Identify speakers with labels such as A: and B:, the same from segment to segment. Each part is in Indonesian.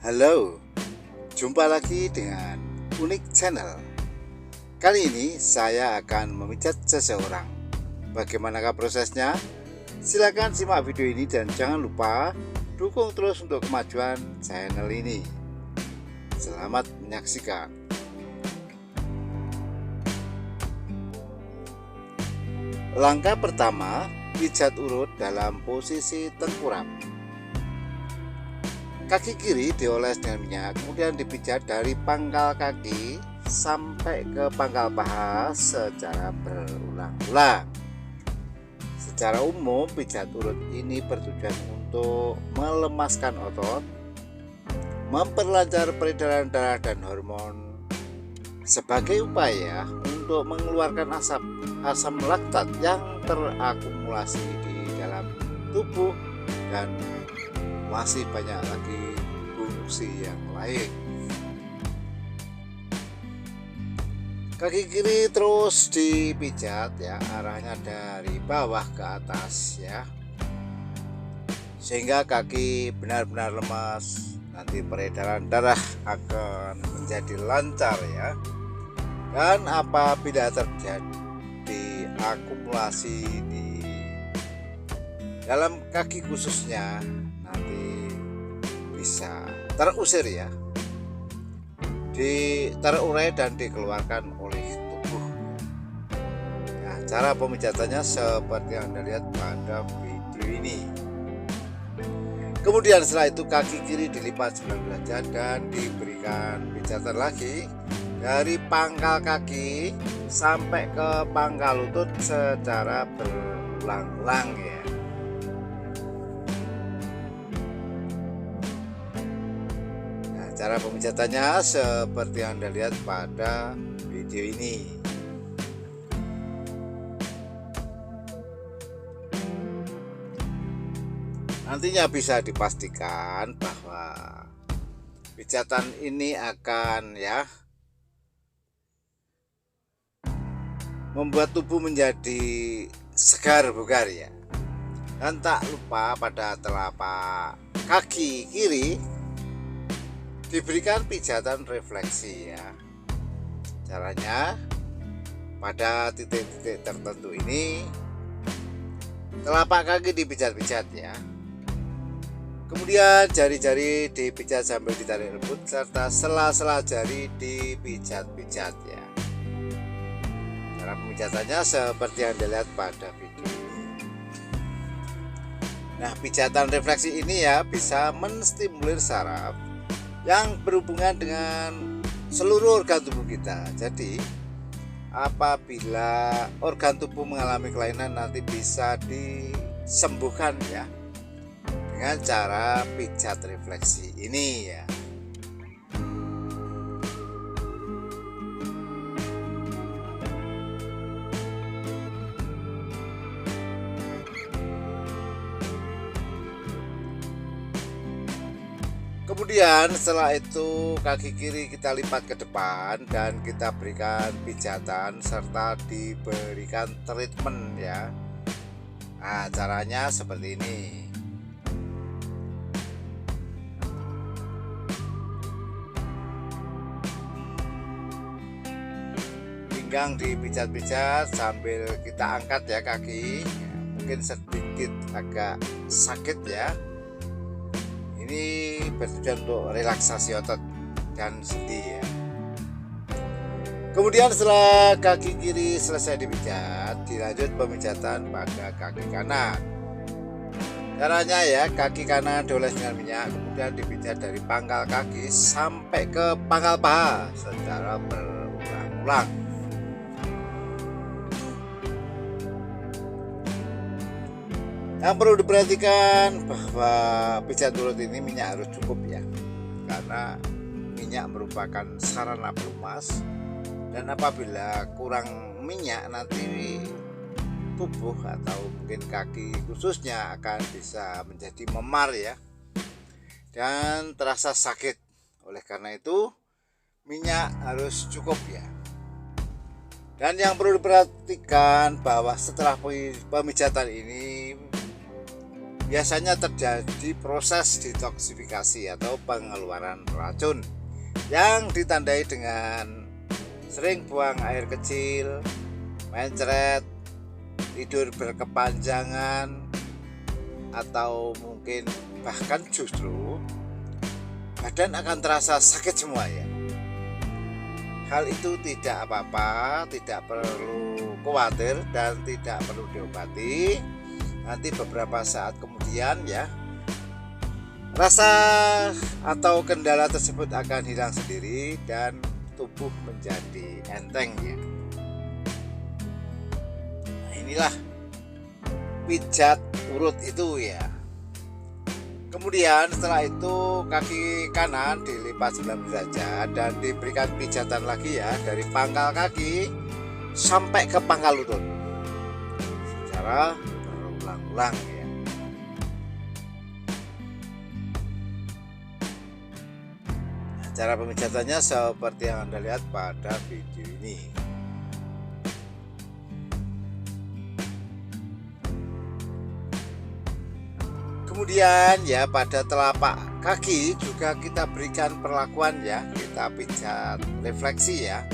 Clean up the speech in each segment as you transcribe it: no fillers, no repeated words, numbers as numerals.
A: Halo, jumpa lagi dengan Unik Channel. Kali ini saya akan memijat seseorang. Bagaimanakah prosesnya? Silakan simak video ini dan jangan lupa dukung terus untuk kemajuan channel ini. Selamat menyaksikan. Langkah pertama, pijat urut dalam posisi tengkurap. Kaki kiri dioles dengan minyak, kemudian dipijat dari pangkal kaki sampai ke pangkal paha secara berulang-ulang. Secara umum, pijat urut ini bertujuan untuk melemaskan otot, memperlancar peredaran darah dan hormon, sebagai upaya untuk mengeluarkan asam laktat yang terakumulasi di dalam tubuh, dan masih banyak lagi fungsi yang lain. Kaki kiri terus dipijat ya, arahnya dari bawah ke atas ya, sehingga kaki benar-benar lemas. Nanti peredaran darah akan menjadi lancar ya. Dan apabila terjadi akumulasi di dalam kaki khususnya, nanti bisa terusir ya, terurai dan dikeluarkan oleh tubuh. Nah, cara pemijatannya seperti yang Anda lihat pada video ini. Kemudian setelah itu kaki kiri dilipat 9 derajat dan diberikan pijatan lagi dari pangkal kaki sampai ke pangkal lutut secara berulang-ulang ya. Cara pemijatannya seperti yang Anda lihat pada video ini. Nantinya bisa dipastikan bahwa pijatan ini akan ya membuat tubuh menjadi segar bugar ya. Dan tak lupa pada telapak kaki kiri diberikan pijatan refleksi ya. Caranya, pada titik-titik tertentu ini telapak kaki dipijat-pijat ya. Kemudian jari-jari dipijat sambil ditarik lembut, serta sela-sela jari dipijat-pijat ya. Cara pemijatannya seperti yang dilihat pada video ini. Nah, pijatan refleksi ini ya bisa menstimulir saraf yang berhubungan dengan seluruh organ tubuh kita. Jadi apabila organ tubuh mengalami kelainan, nanti bisa disembuhkan ya dengan cara pijat refleksi ini ya. Kemudian setelah itu kaki kiri kita lipat ke depan dan kita berikan pijatan serta diberikan treatment ya. Nah, caranya seperti ini. Pinggang dipijat-pijat sambil kita angkat ya kaki. Mungkin sedikit agak sakit ya. Ini bertujuan untuk relaksasi otot dan sendi ya. Kemudian setelah kaki kiri selesai dipijat, dilanjut pemijatan pada kaki kanan. Caranya ya, kaki kanan dioles dengan minyak, kemudian dipijat dari pangkal kaki sampai ke pangkal paha secara berulang-ulang. Yang perlu diperhatikan bahwa pijat urut ini minyak harus cukup ya, karena minyak merupakan sarana pelumas, dan apabila kurang minyak nanti tubuh atau mungkin kaki khususnya akan bisa menjadi memar ya, dan terasa sakit. Oleh karena itu minyak harus cukup ya. Dan yang perlu diperhatikan bahwa setelah pemijatan ini biasanya terjadi proses detoksifikasi atau pengeluaran racun yang ditandai dengan sering buang air kecil, mencret, tidur berkepanjangan, atau mungkin bahkan justru badan akan terasa sakit semua ya. Hal itu tidak apa-apa, tidak perlu khawatir dan tidak perlu diobati. Nanti beberapa saat kemudian ya, rasa atau kendala tersebut akan hilang sendiri dan tubuh menjadi enteng ya. Nah, inilah pijat urut itu ya. Kemudian setelah itu kaki kanan dilipat 90 derajat dan diberikan pijatan lagi ya, dari pangkal kaki sampai ke pangkal lutut secara berulang-ulang ya. Nah, cara pemijatannya seperti yang Anda lihat pada video ini. Kemudian ya, pada telapak kaki juga kita berikan perlakuan ya, kita pijat refleksi ya.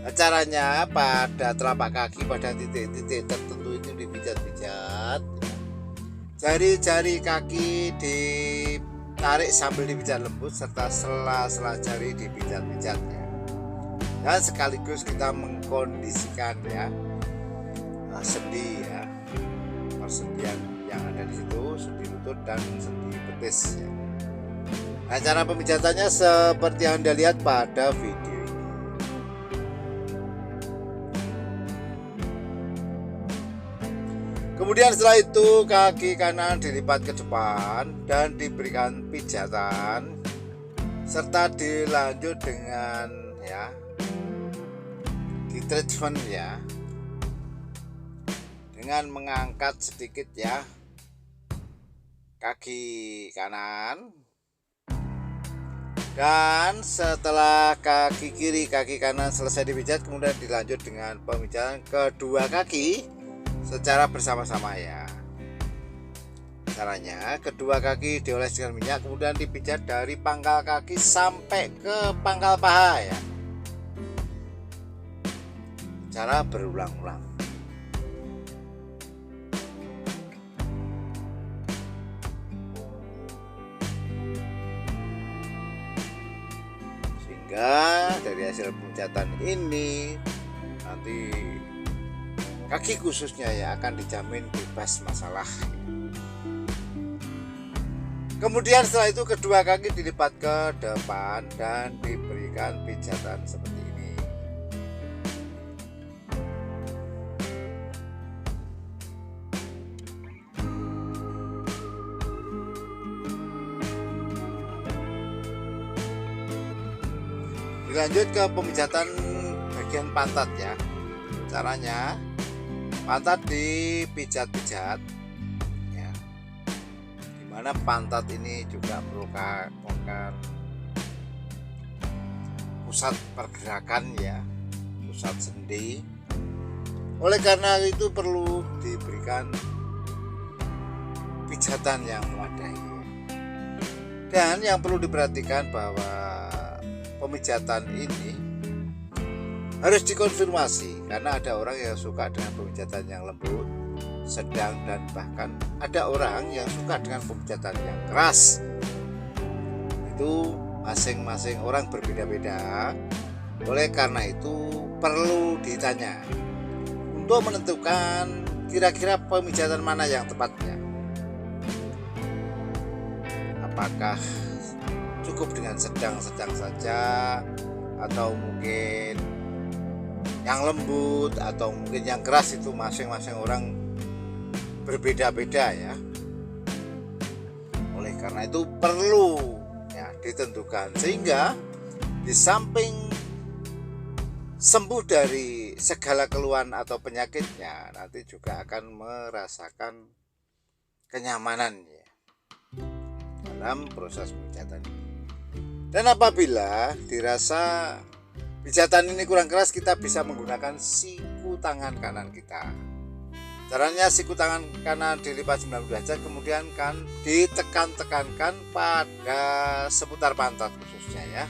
A: Nah, caranya pada telapak kaki pada titik-titik tertentu itu dipijat-pijat. Jari-jari kaki ditarik sambil dipijat lembut serta sela-sela jari dipijat-pijat ya. Dan sekaligus kita mengkondisikan ya sendi ya, persendian yang ada di situ, sendi lutut dan sendi betis ya. Nah, cara pemijatannya seperti yang Anda lihat pada video ini. Kemudian setelah itu kaki kanan dilipat ke depan dan diberikan pijatan serta dilanjut dengan ya di treatment ya, dengan mengangkat sedikit ya kaki kanan, dan setelah kaki kiri kaki kanan selesai dipijat, kemudian dilanjut dengan pemijatan kedua kaki secara bersama-sama ya. Caranya kedua kaki dioles dengan minyak, kemudian dipijat dari pangkal kaki sampai ke pangkal paha ya, cara berulang-ulang. Dari hasil pemijatan ini nanti kaki khususnya ya akan dijamin bebas masalah. Kemudian setelah itu kedua kaki dilipat ke depan dan diberikan pijatan seperti ini. Dilanjut ke pemijatan bagian pantat ya. Caranya pantat dipijat-pijat ya, dimana pantat ini juga merupakan pusat pergerakan ya, pusat sendi. Oleh karena itu perlu diberikan pijatan yang memadai. Dan yang perlu diperhatikan bahwa pemijatan ini harus dikonfirmasi, karena ada orang yang suka dengan pemijatan yang lembut, sedang, dan bahkan ada orang yang suka dengan pemijatan yang keras. Itu masing-masing orang berbeda-beda. Oleh karena itu perlu ditanya untuk menentukan kira-kira pemijatan mana yang tepatnya. Apakah cukup dengan sedang-sedang saja, atau mungkin yang lembut, atau mungkin yang keras. Itu masing-masing orang berbeda-beda ya. Oleh karena itu perlu ya ditentukan, sehingga di samping sembuh dari segala keluhan atau penyakitnya, nanti juga akan merasakan kenyamanan ya dalam proses pemijatan ini. Dan apabila dirasa pijatan ini kurang keras, kita bisa menggunakan siku tangan kanan kita Caranya siku tangan kanan dilipat 90 derajat, kemudian kan ditekan-tekankan pada seputar pantat khususnya ya.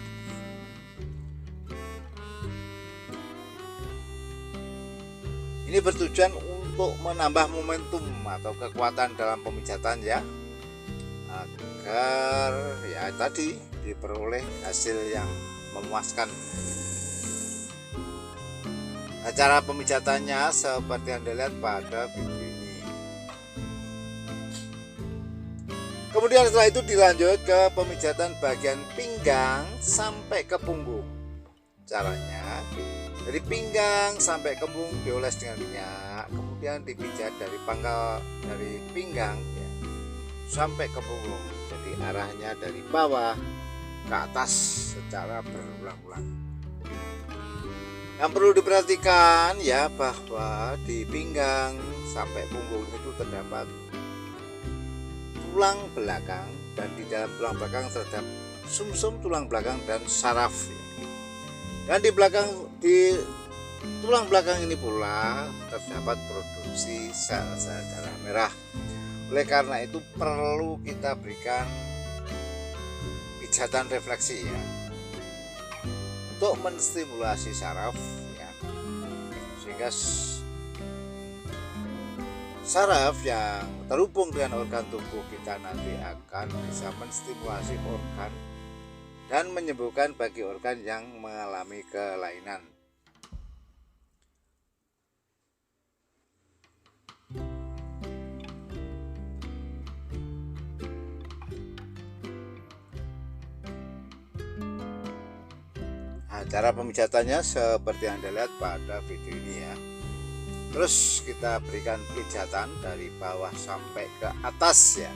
A: Ini bertujuan untuk menambah momentum atau kekuatan dalam pemijatan ya, agar ya tadi diperoleh hasil yang memuaskan. Nah, cara pemijatannya seperti yang dilihat pada video ini. Kemudian setelah itu dilanjut ke pemijatan bagian pinggang sampai ke punggung. Caranya dari pinggang sampai ke punggung dioles dengan minyak, kemudian dipijat dari pangkal dari pinggang ya, sampai ke punggung. Jadi arahnya dari bawah ke atas secara berulang-ulang. Yang perlu diperhatikan ya, bahwa di pinggang sampai punggung itu terdapat tulang belakang, dan di dalam tulang belakang terdapat sumsum tulang belakang dan saraf. Dan di tulang belakang ini pula terdapat produksi sel-sel darah merah. Oleh karena itu perlu kita berikan pijatan refleksi ya, untuk menstimulasi saraf ya, sehingga saraf yang terhubung dengan organ tubuh kita nanti akan bisa menstimulasi organ dan menyembuhkan bagi organ yang mengalami kelainan. Nah, cara pemijatannya seperti yang Anda lihat pada video ini ya. Terus kita berikan pijatan dari bawah sampai ke atas ya.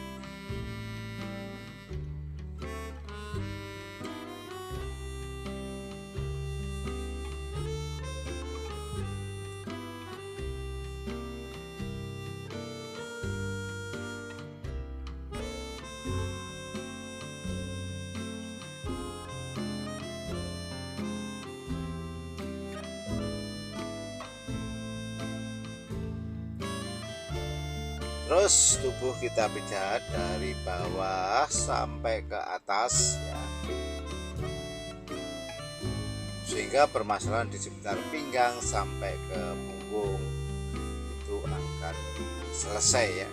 A: Terus tubuh kita pijat dari bawah sampai ke atas ya, sehingga permasalahan di sekitar pinggang sampai ke punggung itu akan selesai ya.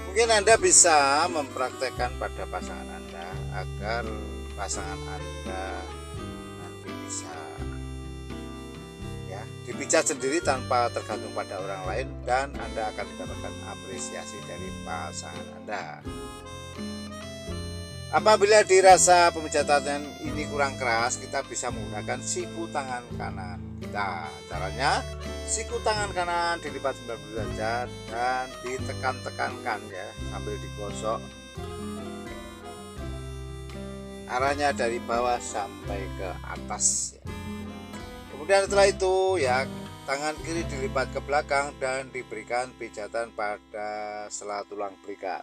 A: Mungkin Anda bisa mempraktekkan pada pasangan Anda agar pasangan Anda nanti bisa dipijat sendiri tanpa tergantung pada orang lain, dan Anda akan mendapatkan apresiasi dari pasangan Anda. Apabila dirasa pemijatan ini kurang keras, kita bisa menggunakan siku tangan kanan kita. Caranya siku tangan kanan dilipat 90 derajat dan ditekan-tekankan ya, sambil digosok. Arahnya dari bawah sampai ke atas ya. Kemudian setelah itu ya, tangan kiri dilipat ke belakang dan diberikan pijatan pada sela tulang belikat.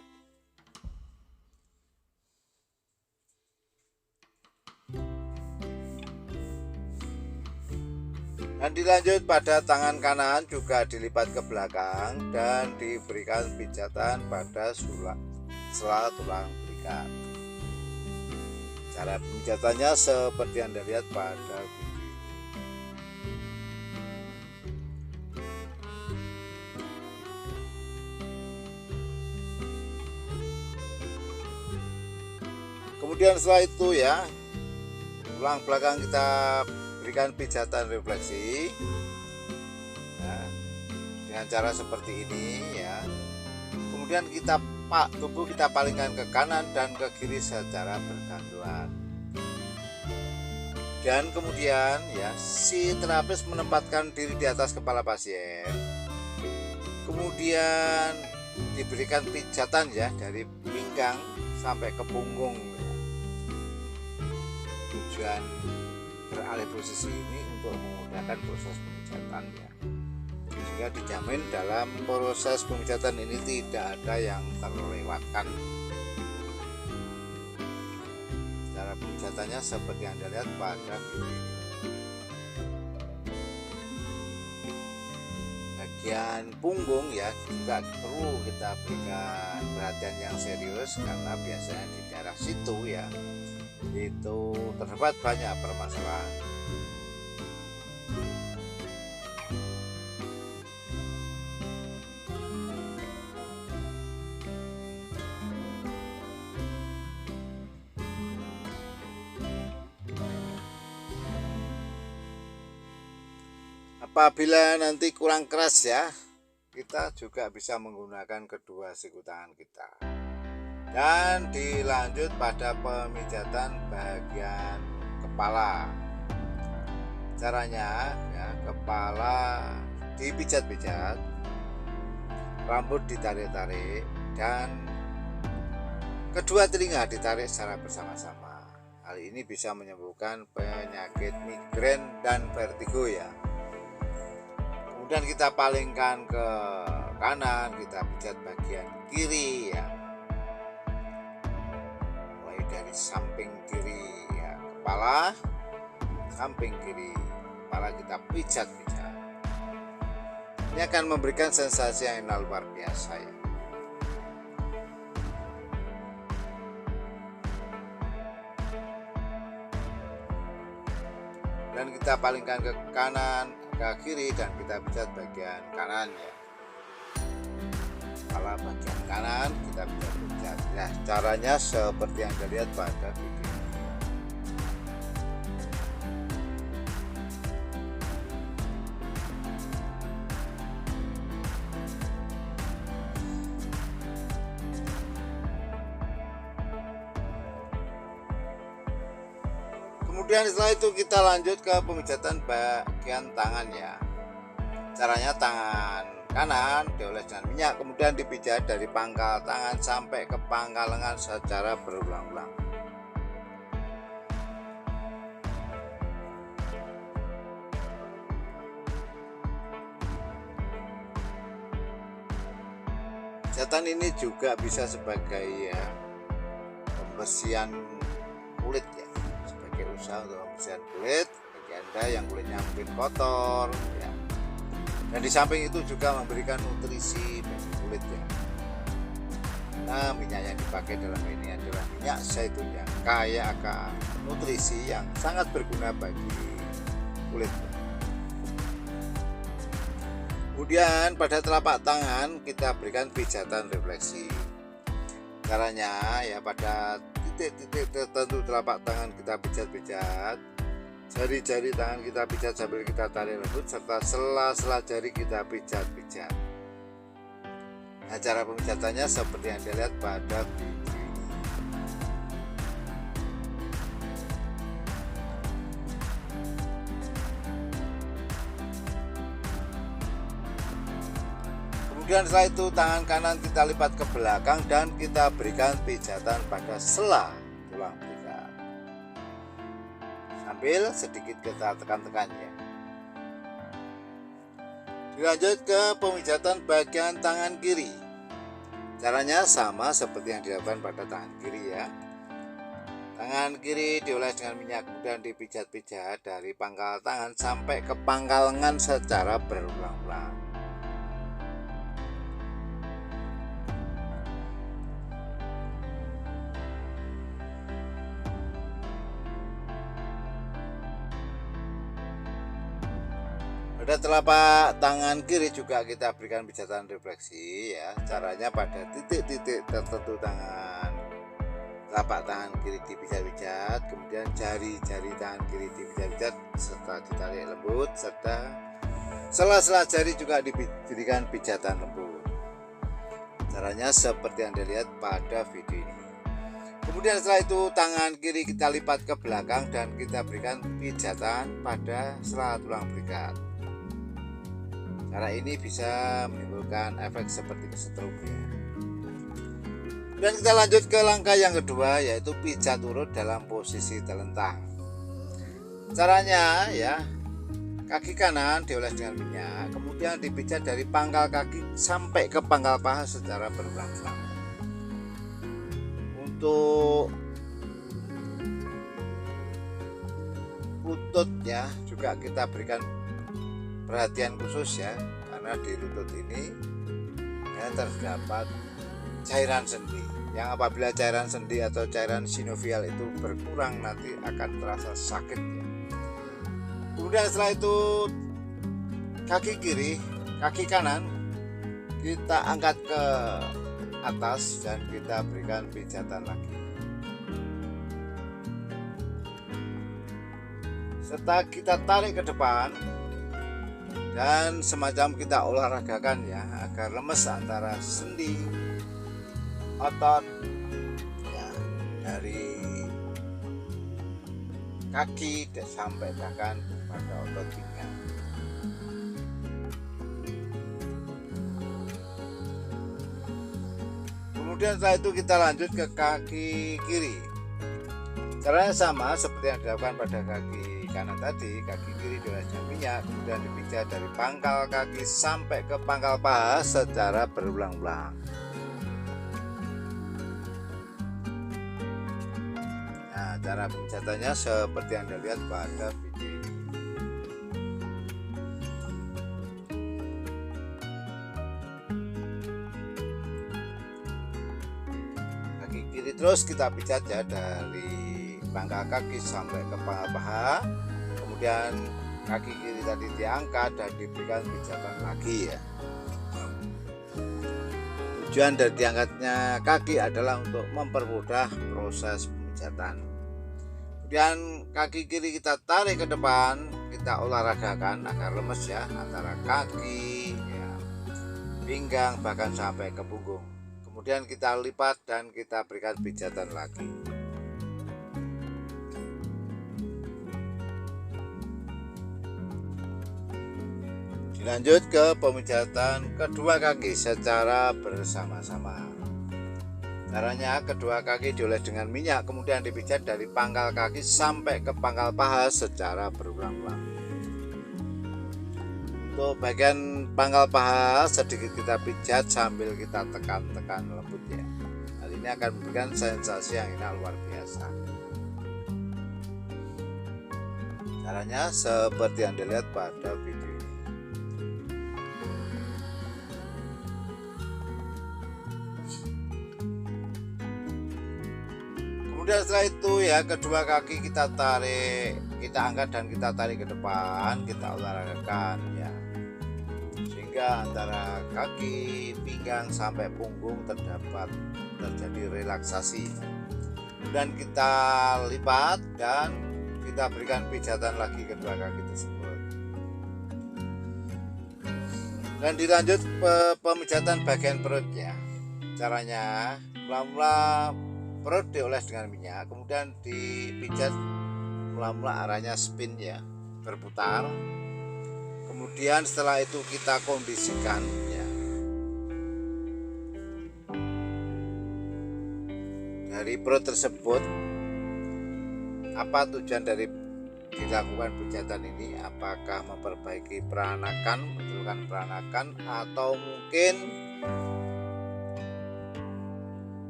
A: Dan dilanjut pada tangan kanan juga dilipat ke belakang dan diberikan pijatan pada sela tulang belikat. Cara pemijatannya seperti yang Anda lihat pada video. Kemudian setelah itu ya, tulang belakang kita berikan pijatan refleksi nah, dengan cara seperti ini ya. Kemudian tubuh kita palingkan ke kanan dan ke kiri secara bergantungan. Dan kemudian ya, si terapis menempatkan diri di atas kepala pasien. Kemudian diberikan pijatan ya dari pinggang sampai ke punggung. Tujuan beralih posisi ini untuk memudahkan proses pemijatan ya, sehingga dijamin dalam proses pemijatan ini tidak ada yang terlewatkan. Cara pemijatannya seperti yang Anda lihat pada video ini. bagian punggung ya juga perlu kita berikan perhatian yang serius, karena biasanya di daerah situ ya itu terdapat banyak permasalahan. Apabila nanti kurang keras ya, kita juga bisa menggunakan kedua siku tangan kita. Dan dilanjut pada pemijatan bagian kepala. Caranya ya, kepala dipijat-pijat, rambut ditarik-tarik, dan kedua telinga ditarik secara bersama-sama. Hal ini bisa menyembuhkan penyakit migrain dan vertigo ya. Kemudian kita palingkan ke kanan, kita pijat bagian kiri ya, mulai dari samping kiri ya, kepala, samping kiri kepala kita pijat-pijat. Ini akan memberikan sensasi yang luar biasa ya. Dan kita palingkan ke kanan, ke kiri, dan kita pijat bagian kanan ya. Kepala bagian kanan kita pijat-pijat. Nah, caranya seperti yang Anda lihat pada video. Kemudian setelah itu kita lanjut ke pemijatan bagian tangan ya. Caranya tangan kanan dioles dengan minyak, kemudian dipijat dari pangkal tangan sampai ke pangkal lengan secara berulang-ulang. Pemijatan ini juga bisa sebagai ya pembersihan kulit ya, usaha untuk pembersihan kulit bagi Anda yang kulitnya mungkin kotor ya. Dan di samping itu juga memberikan nutrisi bagi kulit ya. Nah, minyak yang dipakai dalam ini adalah minyak zaitun yang kaya akan nutrisi yang sangat berguna bagi kulit. Kemudian pada telapak tangan kita berikan pijatan refleksi. Caranya ya, pada titik-titik tertentu telapak tangan kita pijat-pijat, jari-jari tangan kita pijat sambil kita tarik lembut, serta sela-sela jari kita pijat-pijat. Nah, cara pemijatannya seperti yang Anda lihat pada video ini. Kemudian setelah itu tangan kanan kita lipat ke belakang dan kita berikan pijatan pada sela tulang belikat. Sambil sedikit kita tekan-tekan ya. Dilanjut ke pemijatan bagian tangan kiri. Caranya sama seperti yang dilakukan pada tangan kiri ya. Tangan kiri dioles dengan minyak, kemudian dipijat-pijat dari pangkal tangan sampai ke pangkal lengan secara berulang-ulang. Pada telapak tangan kiri juga kita berikan pijatan refleksi ya. Caranya pada titik-titik tertentu telapak tangan kiri dipijat-pijat, kemudian jari-jari tangan kiri dipijat-pijat serta ditarik lembut, serta sela-sela jari juga diberikan pijatan lembut. Caranya seperti yang Anda lihat pada video ini. Kemudian setelah itu tangan kiri kita lipat ke belakang dan kita berikan pijatan pada sela tulang belikat. Cara ini bisa menimbulkan efek seperti kesetrum ya. Dan kita lanjut ke langkah yang kedua, yaitu pijat urut dalam posisi telentang. Caranya ya, kaki kanan dioles dengan minyak, kemudian dipijat dari pangkal kaki sampai ke pangkal paha secara berulang-ulang. Untuk lutut ya juga kita berikan perhatian khusus ya, karena di lutut ini ya, terdapat cairan sendi yang apabila cairan sendi atau cairan sinovial itu berkurang nanti akan terasa sakit ya. Kemudian setelah itu kaki kiri, kaki kanan kita angkat ke atas dan kita berikan pijatan lagi. Serta kita tarik ke depan dan semacam kita olahragakan ya agar lemes antara sendi, otot ya, dari kaki dan sampai bahkan pada otot pinggang. Kemudian setelah itu kita lanjut ke kaki kiri. Caranya sama seperti yang dilakukan pada kaki kanan tadi. Kaki kiri dioleskan minyak, kemudian dipijat dari pangkal kaki sampai ke pangkal paha secara berulang-ulang. Nah, cara pemijatannya seperti yang Anda lihat pada video ini. Kaki kiri terus kita pijat ya dari pangkal kaki sampai ke pangkal paha, kemudian kaki kiri tadi diangkat dan diberikan pijatan lagi ya. Tujuan dari diangkatnya kaki adalah untuk mempermudah proses pemijatan. Kemudian kaki kiri kita tarik ke depan, kita olahragakan agar lemes ya antara kaki ya, pinggang bahkan sampai ke punggung. Kemudian kita lipat dan kita berikan pijatan lagi. Lanjut ke pemijatan kedua kaki secara bersama-sama. Caranya kedua kaki dioles dengan minyak, kemudian dipijat dari pangkal kaki sampai ke pangkal paha secara berulang-ulang. Untuk bagian pangkal paha sedikit kita pijat sambil kita tekan-tekan lembut ya. Hal ini akan memberikan sensasi yang enak luar biasa. Caranya seperti yang dilihat pada video ini. Kemudian setelah itu ya kedua kaki kita tarik, kita angkat dan kita tarik ke depan, kita olahragakan ya, sehingga antara kaki, pinggang sampai punggung terjadi relaksasi. Dan kita lipat dan kita berikan pijatan lagi kedua kaki tersebut. Dan dilanjut pemijatan bagian perutnya. Caranya mula-mula perut dioles dengan minyak, kemudian dipijat mula-mula arahnya spin ya, berputar. Kemudian setelah itu kita kondisikan ya, dari perut tersebut apa tujuan dari dilakukan pijatan ini, apakah memperbaiki peranakan, membetulkan peranakan, atau mungkin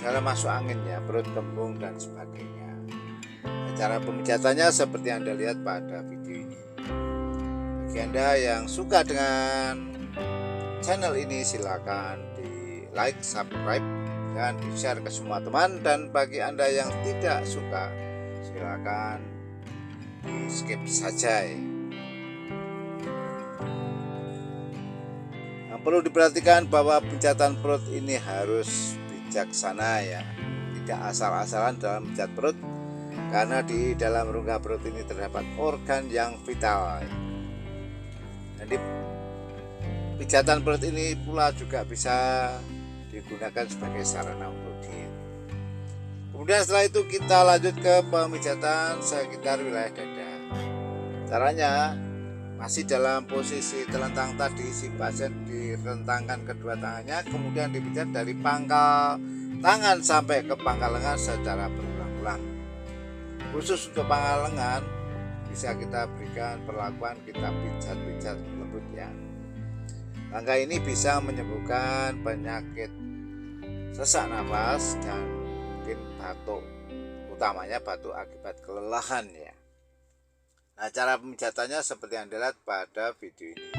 A: cara masuk angin ya, perut kembung dan sebagainya. Nah, cara pemijatannya seperti yang Anda lihat pada video ini. Bagi Anda yang suka dengan channel ini silakan di like, subscribe dan di share ke semua teman, dan bagi Anda yang tidak suka silakan di skip saja ya. Yang perlu diperhatikan bahwa pijatan perut ini harus bijaksana ya, tidak asal-asalan dalam pijat perut, karena di dalam rongga perut ini terdapat organ yang vital. Jadi pijatan perut ini pula juga bisa digunakan sebagai sarana untuk diet. Kemudian setelah itu kita lanjut ke pemijatan sekitar wilayah dada. Caranya masih dalam posisi telentang tadi, si pasien direntangkan kedua tangannya, kemudian dipijat dari pangkal tangan sampai ke pangkal lengan secara berulang-ulang. Khusus untuk pangkal lengan bisa kita berikan perlakuan kita pijat-pijat lembut ya. Langkah ini bisa menyembuhkan penyakit sesak nafas dan mungkin batuk, utamanya batuk akibat kelelahan ya. Nah, cara pemijatannya seperti yang dilihat pada video ini.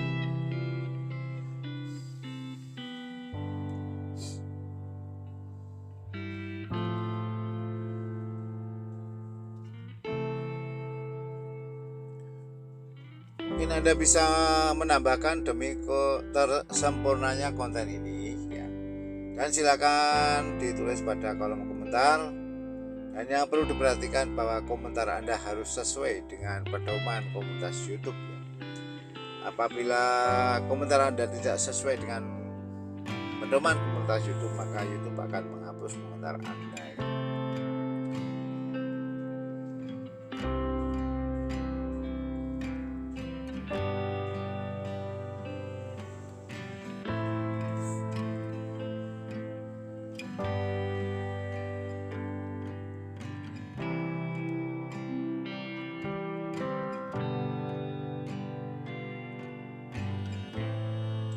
A: Mungkin Anda bisa menambahkan demi tersempurnanya konten ini ya. Dan silakan ditulis pada kolom komentar. Dan yang perlu diperhatikan bahwa komentar Anda harus sesuai dengan pedoman komunitas YouTube ya. Apabila komentar Anda tidak sesuai dengan pedoman komunitas YouTube, maka YouTube akan menghapus komentar Anda ya.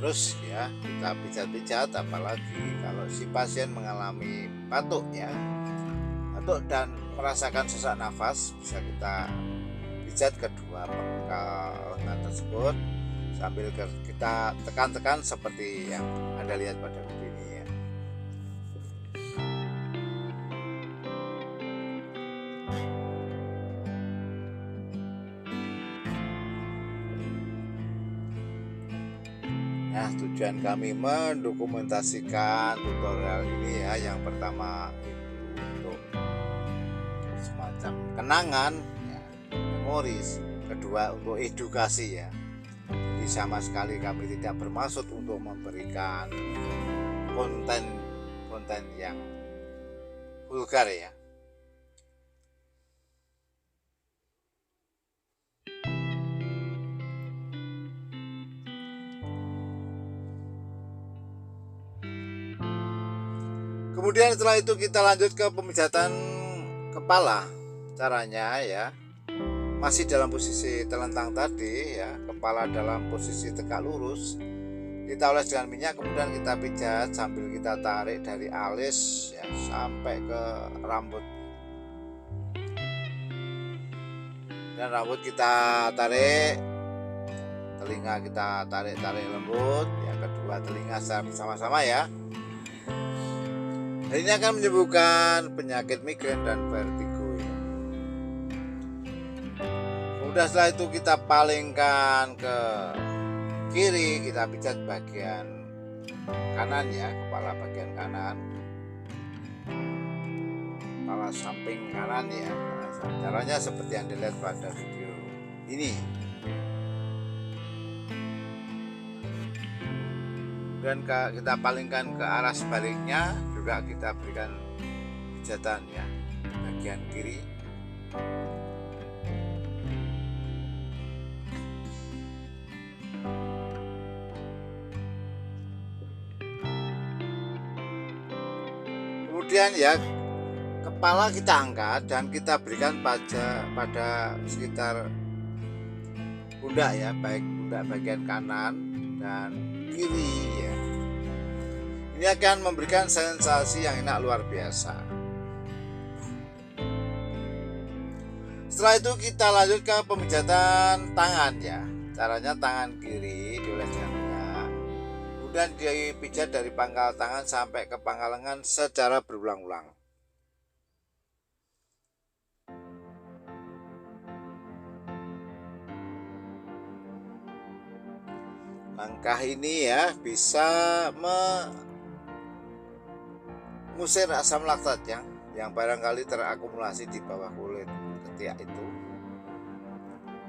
A: Terus ya kita pijat-pijat, apalagi kalau si pasien mengalami batuk ya, batuk dan merasakan sesak nafas, bisa kita pijat kedua pangkal lengan tersebut sambil kita tekan-tekan seperti yang Anda lihat pada video ini ya. Nah, tujuan kami mendokumentasikan tutorial ini ya, yang pertama itu untuk semacam kenangan ya, memoris, kedua untuk edukasi ya. Jadi sama sekali kami tidak bermaksud untuk memberikan konten yang vulgar ya. Kemudian setelah itu kita lanjut ke pemijatan kepala. Caranya ya, masih dalam posisi telentang tadi ya, kepala dalam posisi tegak lurus. Kita oles dengan minyak, kemudian kita pijat sambil kita tarik dari alis ya sampai ke rambut. Dan rambut kita tarik, telinga kita tarik lembut ya, kedua telinga bersama-sama ya. Dan ini akan menyembuhkan penyakit migrain dan vertigo ya. Kemudian setelah itu kita palingkan ke kiri, kita pijat bagian kanan ya, kepala bagian kanan, kepala samping kanan ya. Nah, caranya seperti yang dilihat pada video ini. Dan kita palingkan ke arah sebaliknya, juga kita berikan pijatan ya bagian kiri. Kemudian ya kepala kita angkat dan kita berikan pada sekitar pundak ya, baik pundak bagian kanan dan kiri ya. Ini akan memberikan sensasi yang enak luar biasa. Setelah itu kita lanjut ke pemijatan tangan ya. Caranya tangan kiri dioles dengan minyak, kemudian dipijat dari pangkal tangan sampai ke pangkal lengan secara berulang-ulang. Langkah ini ya bisa mengusir asam laktat yang barangkali terakumulasi di bawah kulit ketiak itu,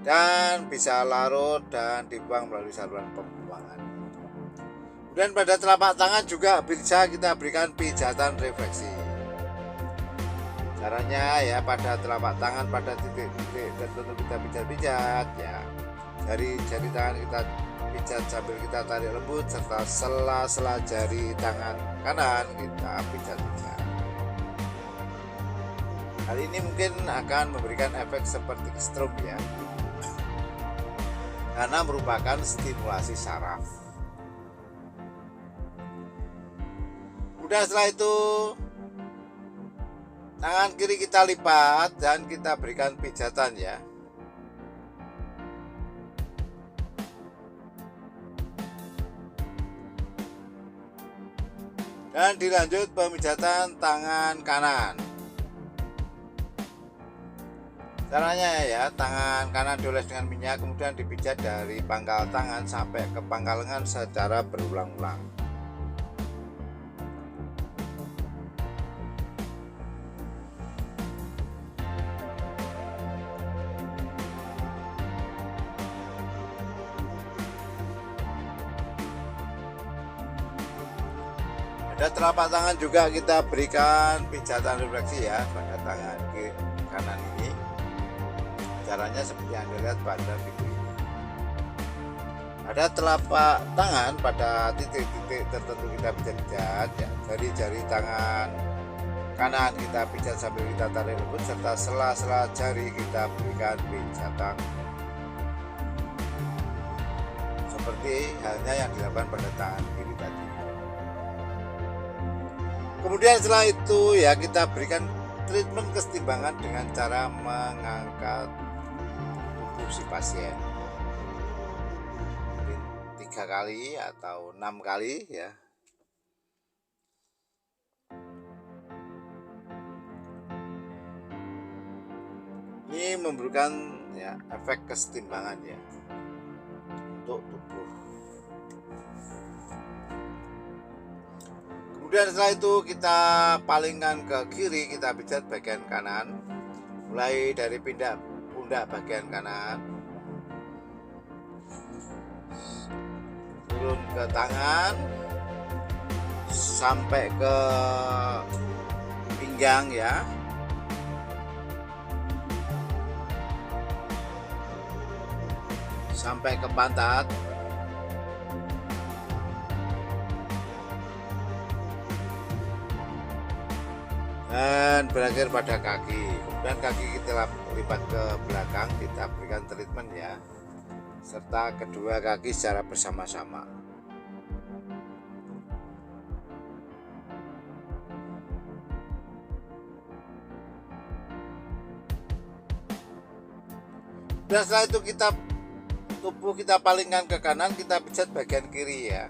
A: dan bisa larut dan dibuang melalui saluran pembuangan. Kemudian pada telapak tangan juga bisa kita berikan pijatan refleksi. Caranya ya pada telapak tangan pada titik-titik tertentu kita pijat-pijat ya. Jari tangan kita pijat sambil kita tarik lembut, serta sela-sela jari tangan kanan kita pijat-pijat. Hal ini mungkin akan memberikan efek seperti stroke ya, karena merupakan stimulasi saraf. Udah, setelah itu tangan kiri kita lipat dan kita berikan pijatan ya. Dan dilanjut pemijatan tangan kanan. Caranya ya, tangan kanan dioles dengan minyak, kemudian dipijat dari pangkal tangan sampai ke pangkal lengan secara berulang-ulang. Pada telapak tangan juga kita berikan pijatan refleksi ya pada tangan kanan ini. Caranya seperti yang Anda lihat pada video ini. Pada telapak tangan pada titik-titik tertentu kita pijat-pijat ya. Dari jari tangan kanan kita pijat sambil kita tarik lembut, serta sela-sela jari kita berikan pijatan. Seperti halnya yang dilakukan pada tangan kiri tadi. Kemudian setelah itu ya kita berikan treatment kesetimbangan dengan cara mengangkat tubuh si pasien. Mungkin 3 kali atau 6 kali ya. Ini memberikan ya efek kesetimbangan ya untuk tubuh. Kemudian setelah itu kita palingkan ke kiri, kita pijat bagian kanan, mulai dari pundak bagian kanan, turun ke tangan, sampai ke pinggang ya. Sampai ke pantat. Dan berakhir pada kaki. Kemudian kaki kita lipat ke belakang, kita berikan treatment ya, serta kedua kaki secara bersama-sama. Dan setelah itu tubuh kita palingkan ke kanan, kita pijat bagian kiri ya,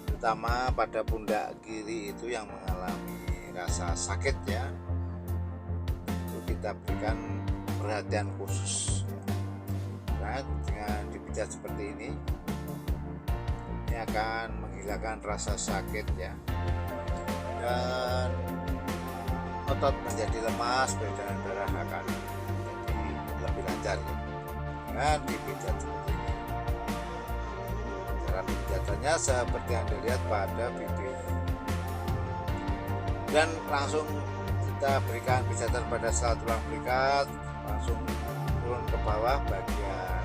A: terutama pada pundak kiri itu yang mengalami rasa sakit ya, itu kita berikan perhatian khusus. Nah, dengan dipijat seperti ini akan menghilangkan rasa sakit ya, dan otot menjadi lemas, peredaran darah akan menjadi lebih lancar ya, dengan dipijat seperti ini. Cara pijatannya seperti yang dilihat pada video ini. Dan langsung kita berikan pijatan pada saat tulang belikat, langsung turun ke bawah bagian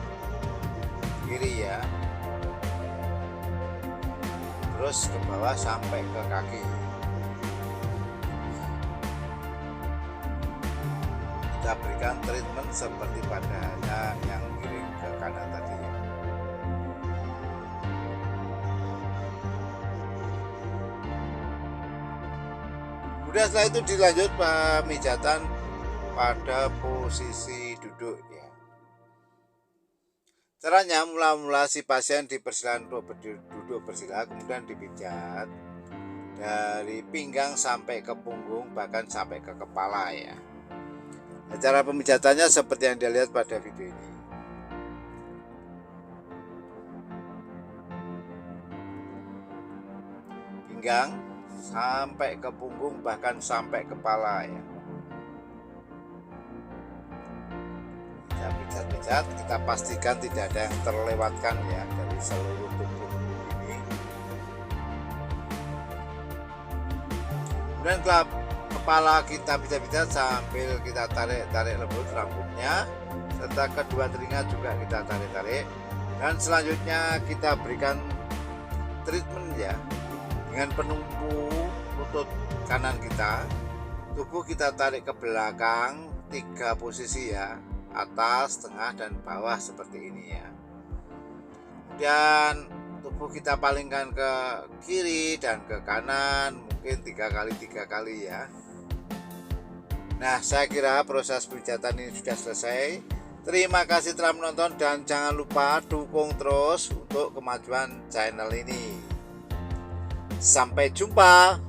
A: kiri ya, terus ke bawah sampai ke kaki. Kita berikan treatment seperti pada yang kiri ke kanan tadi ya. Kemudian setelah itu dilanjut pemijatan pada posisi duduk ya. Caranya mula-mula si pasien dipersilakan untuk duduk bersila, kemudian dipijat dari pinggang sampai ke punggung, bahkan sampai ke kepala ya. Nah, cara pemijatannya seperti yang dilihat pada video ini. Pinggang sampai ke punggung, bahkan sampai kepala ya. Kita pijat-pijat, kita pastikan tidak ada yang terlewatkan ya dari seluruh tubuh ini. Kemudian kepala kita pijat-pijat sambil kita tarik lembut rambutnya, serta kedua telinga juga kita tarik-tarik. Dan selanjutnya kita berikan treatment ya, dengan penumpu lutut kanan kita, tubuh kita tarik ke belakang 3 posisi ya, atas, tengah, dan bawah seperti ini ya. Kemudian tubuh kita palingkan ke kiri dan ke kanan, mungkin 3 kali ya. Nah, saya kira proses pijatan ini sudah selesai. Terima kasih telah menonton, dan jangan lupa dukung terus untuk kemajuan channel ini. Sampai jumpa.